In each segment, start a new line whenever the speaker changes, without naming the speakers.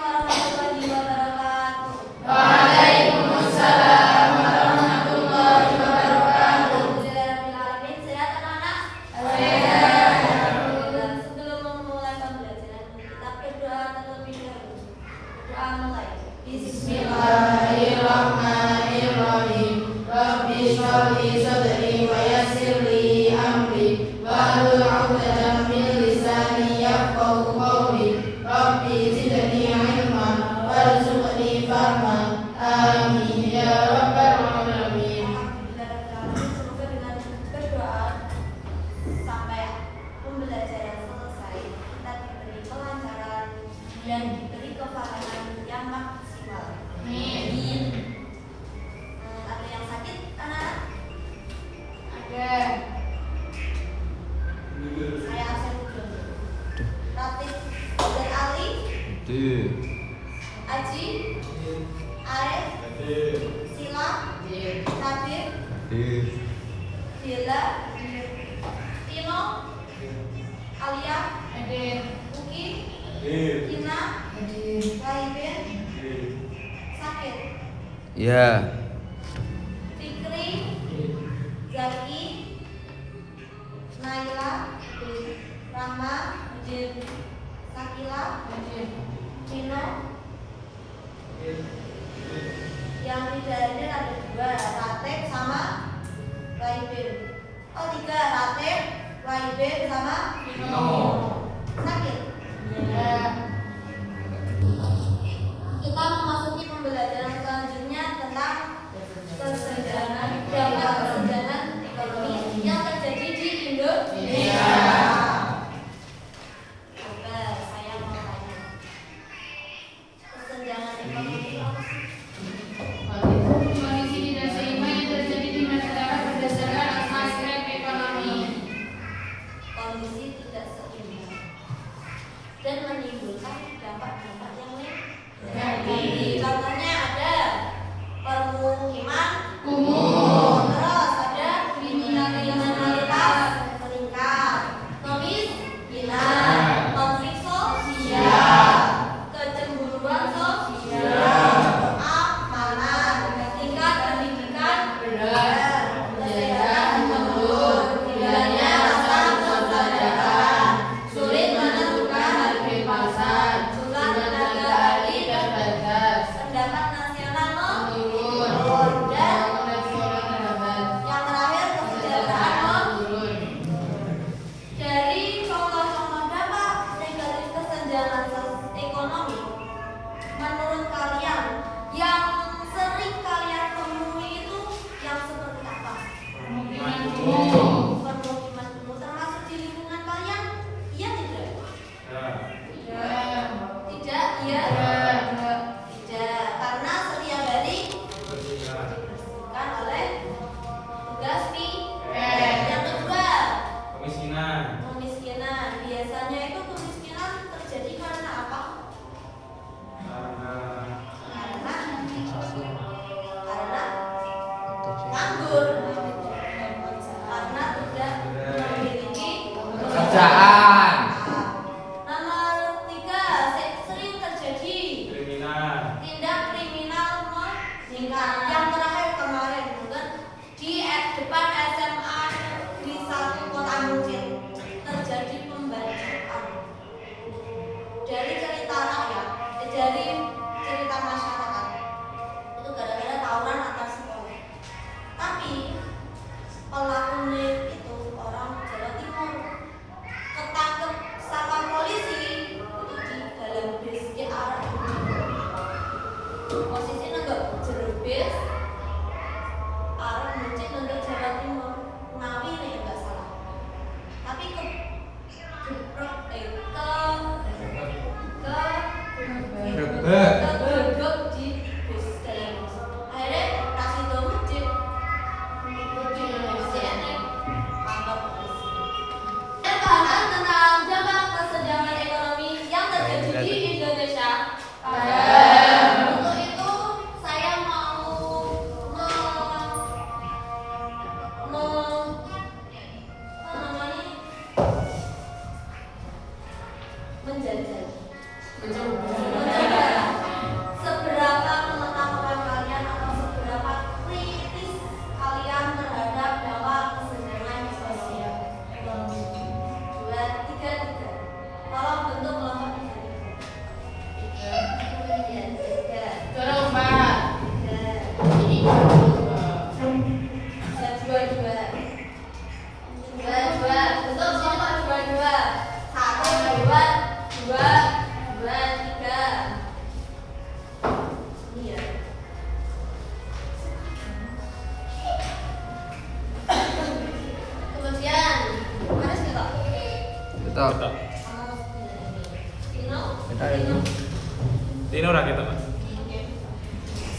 warahmatullahi wabarakatuh.
Waalaikumsalam warahmatullahi wabarakatuh.
Alhamdulillahirrahmanirrahim. Sehat anak-anak?
Sehat.
Sebelum memulai pembelajaran, kita berdoa terlebih dahulu. Doa mulai.
Bismillahirrahmanirrahim. Rabbi shrah li sadri wa yassir li amri wahlul 'uqdatam min lisani yafqahu qawli. Rabbi zidni 'ilman warzuqni fahman. Amin ya rabbal alamin.
Semoga dengan berdoa sampai pembelajaran selesai, kita diberi kelancaran dan diberi kefahaman yang maksimal.
Amin.
Ada yang sakit, anak-anak?
Ada.
Saya absen dulu. Latif dan Ali, Aji, Arif, Sila, Nadir, Dila, Tino, Alia, Uki, Kina, Laibin, Sakit,
Ya.
Fikri, Zaki, Naila, Rama, Sakila, Vino. Yang tidak hadir ada 2, Ratib sama Laibin. Oh 3, Ratib, Laibin sama Vino. Sakit?
Ya.
Kita memasuki pembelajaran selanjutnya tentang kesenjangan dampak kesenjangan ekonomi yang terjadi di Indonesia. Coba saya mau tanya, kesenjangan ekonomi itu apa sih?
Kondisi tidak seimbang yang terjadi di masyarakat berdasarkan aspek ekonomi.
Kondisi tidak seimbang dan menimbulkan dampak-dampak yang negatif. Contohnya ada permukiman
Kumuh.
terus ada kriminalitas meningkat, kemiskinan, konflik sosial, kecemburuan sosial, keamanan, tingkat pendidikan rendah, kesehatan menurun, hilangnya rasa persaudaraan, sulit menentukan harga pasar, jumlah tenaga ahli terbatas, pendapat nasional menurun, dan yang terakhir kesejahteraan menurun. Dari contoh-contoh dampak negatif kesenjangan ekonomi, menurut kalian yang sering kalian temui itu yang seperti apa?
Permukiman kumuh.
Permukiman kumuh termasuk di lingkungan kalian? Iya tidak? Tidak, iya? Tidak, karena setiap hari dibersihkan oleh tugas Yang kedua, kemiskinan. Biasanya itu kemiskinan terjadi karena apa? Karena nganggur, karena tidak memiliki
Pekerjaan.
Nomor 3, sering terjadi tindak kriminal meningkat. Yang terakhir kemarin bukan di depan SMA di satu kota mungkin terjadi pembacokan. Dari cerita rakyat, dari cerita masyarakat itu gara-gara tawuran antar sekolah. Tapi pelakunya itu orang Jawa Timur, ketangkep sama polisi itu di dalam bis di arah posisinya enggak jero bis arah mencit untuk Jawa Timur Ngawi nih enggak salah, tapi ke gebek di bis dalam bis. Akhirnya kasih do mencit masih enak kantor polisi. Paham tentang dampak kesenjangan ekonomi yang terjadi di Indonesia? Untuk itu saya mau menjajal
ketok.
Tino?
Ketok itu.
Tino ra ketok, Pak.
Oke.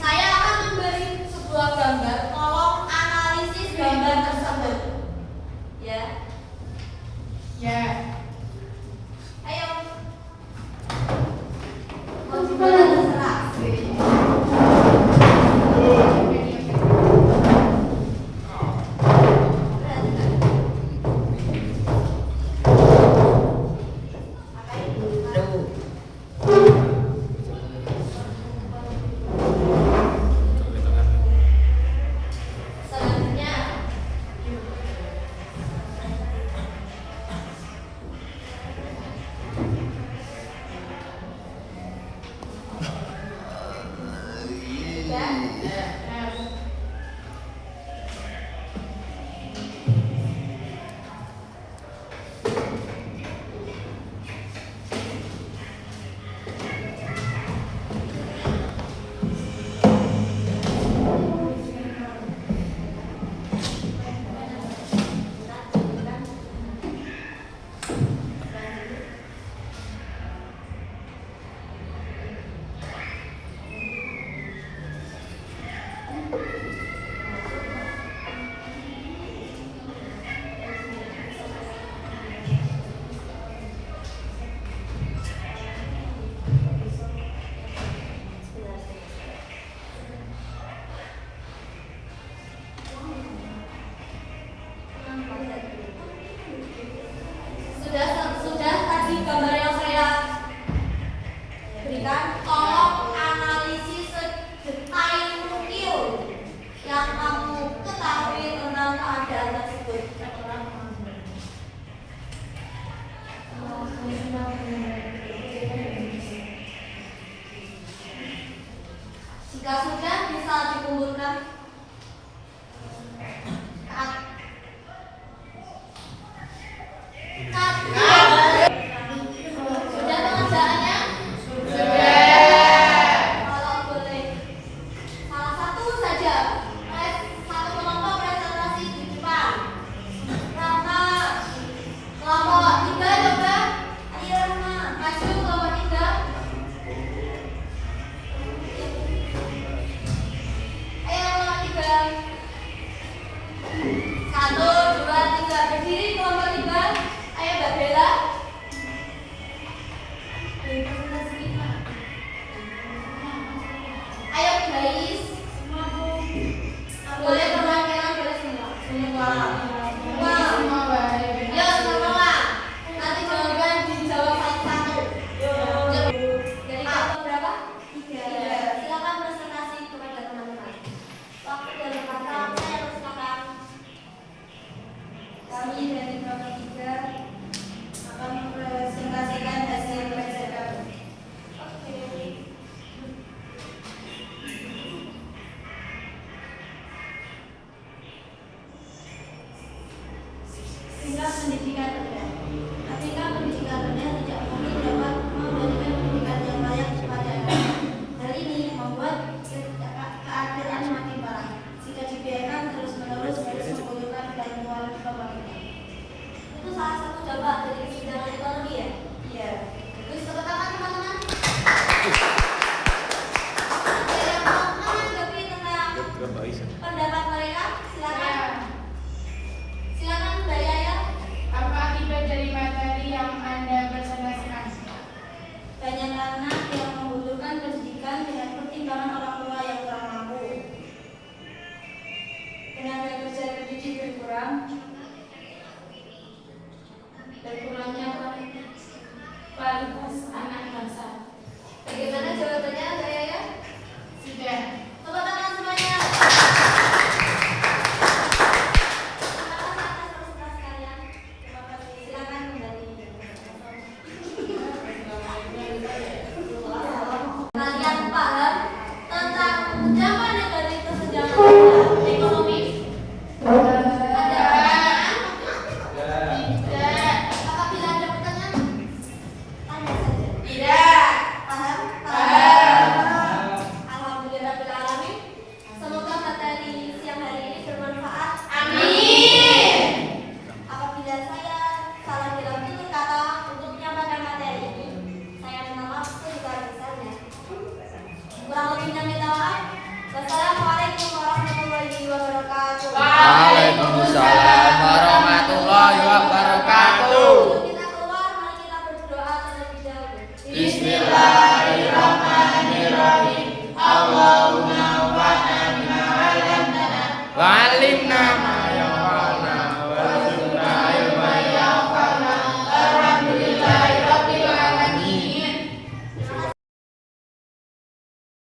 Saya akan memberi sebuah gambar. Tolong analisis gambar tersebut. Ya.
Ya.
Ayo. Mau dimana terserah. Apa itu?
Ketok-ketokan.
Selanjutnya ya. Sudah tadi gambar yang saya berikan, tolong analisis sedetail mungkin yang kamu ketahui tentang keadaan tersebut. Jika sudah bisa dikumpulkan. Cut. Sudah pengerjaannya? Kalau boleh salah satu saja satu kelompok presentasi di depan. Rama, kelompok 3 coba. Ayo Rama, maju kelompok 3. Ayo kelompok 3. 1, 2, 3 berdiri kelompok 3. Ayo Mbak Bella. Ayo guys. Boleh perwakilan boleh semua. Semua.